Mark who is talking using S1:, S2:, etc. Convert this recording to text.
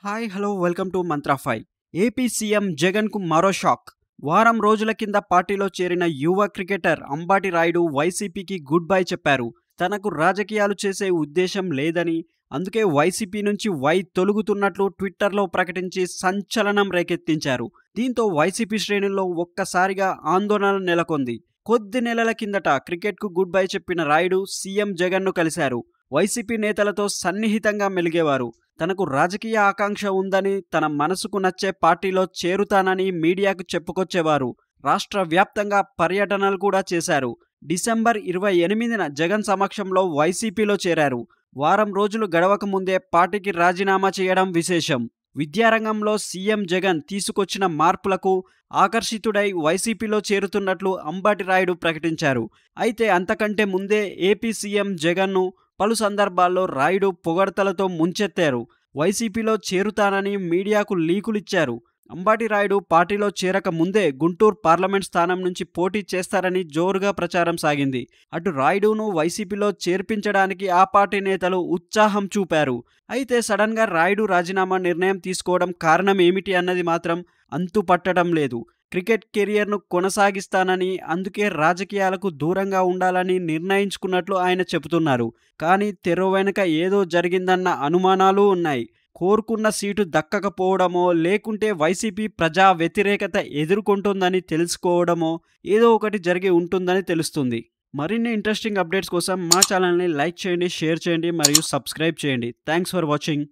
S1: Hi hello welcome to mantra 5. AP CM జగన్కు మరో shock. వారం రోజుల కింద పార్టీలో చేరిన యువ క్రికెటర్ అంబాటి రాయుడు వైసీపీకి గుడ్ బై చెప్పారు. తనకు రాజకీయాలు చేసే ఉద్దేశం లేదని, అందుకే వైసీపీ నుంచి తొలుగుతున్నట్లు ట్విట్టర్లో ప్రకటించి సంచలనం రేకెత్తించారు. దీంతో వైసీపీ శ్రేణుల్లో ఒక్కసారిగా ఆందోళన నెలకొంది. కొద్ది నెలల కిందట క్రికెట్కు గుడ్ బై చెప్పిన రాయుడు సీఎం జగన్ను కలిశారు. వైసీపీ నేతలతో సన్నిహితంగా మెలిగేవారు. తనకు రాజకీయ ఆకాంక్ష ఉందని, తన మనసుకు నచ్చే పార్టీలో చేరుతానని మీడియాకు చెప్పుకొచ్చేవారు. రాష్ట్ర వ్యాప్తంగా పర్యటనలు కూడా చేశారు. డిసెంబర్ 28న జగన్ సమక్షంలో వైసీపీలో చేరారు. వారం రోజులు గడవక ముందే పార్టీకి రాజీనామా చేయడం విశేషం. విద్యారంగంలో సీఎం జగన్ తీసుకొచ్చిన మార్పులకు ఆకర్షితుడై వైసీపీలో చేరుతున్నట్లు అంబాటి రాయుడు ప్రకటించారు. అయితే అంతకంటే ముందే ఏపీ సీఎం జగన్ను పలు సందర్భాల్లో రాయుడు పొగడ్తలతో ముంచెత్తారు. వైసీపీలో చేరుతానని మీడియాకు లీకులిచ్చారు. అంబాటి రాయుడు పార్టీలో చేరక ముందే గుంటూరు పార్లమెంట్ స్థానం నుంచి పోటీ చేస్తారని జోరుగా ప్రచారం సాగింది. అటు రాయుడును వైసీపీలో చేర్పించడానికి ఆ పార్టీ నేతలు ఉత్సాహం చూపారు. అయితే సడన్గా రాయుడు రాజీనామా నిర్ణయం తీసుకోవడం కారణం ఏమిటి అన్నది మాత్రం అంతుపట్టడం లేదు. క్రికెట్ కెరియర్ను కొనసాగిస్తానని, అందుకే రాజకీయాలకు దూరంగా ఉండాలని నిర్ణయించుకున్నట్లు ఆయన చెబుతున్నారు. కానీ తెర వెనుక ఏదో జరిగిందన్న అనుమానాలు ఉన్నాయి. కోరుకున్న సీటు దక్కకపోవడమో, లేకుంటే వైసీపీ ప్రజా వ్యతిరేకత ఎదుర్కొంటుందని తెలుసుకోవడమో ఏదో ఒకటి జరిగి ఉంటుందని తెలుస్తుంది. మరిన్ని ఇంట్రెస్టింగ్ అప్డేట్స్ కోసం మా ఛానల్ని లైక్ చేయండి, షేర్ చేయండి మరియు సబ్స్క్రైబ్ చేయండి. Thanks for watching.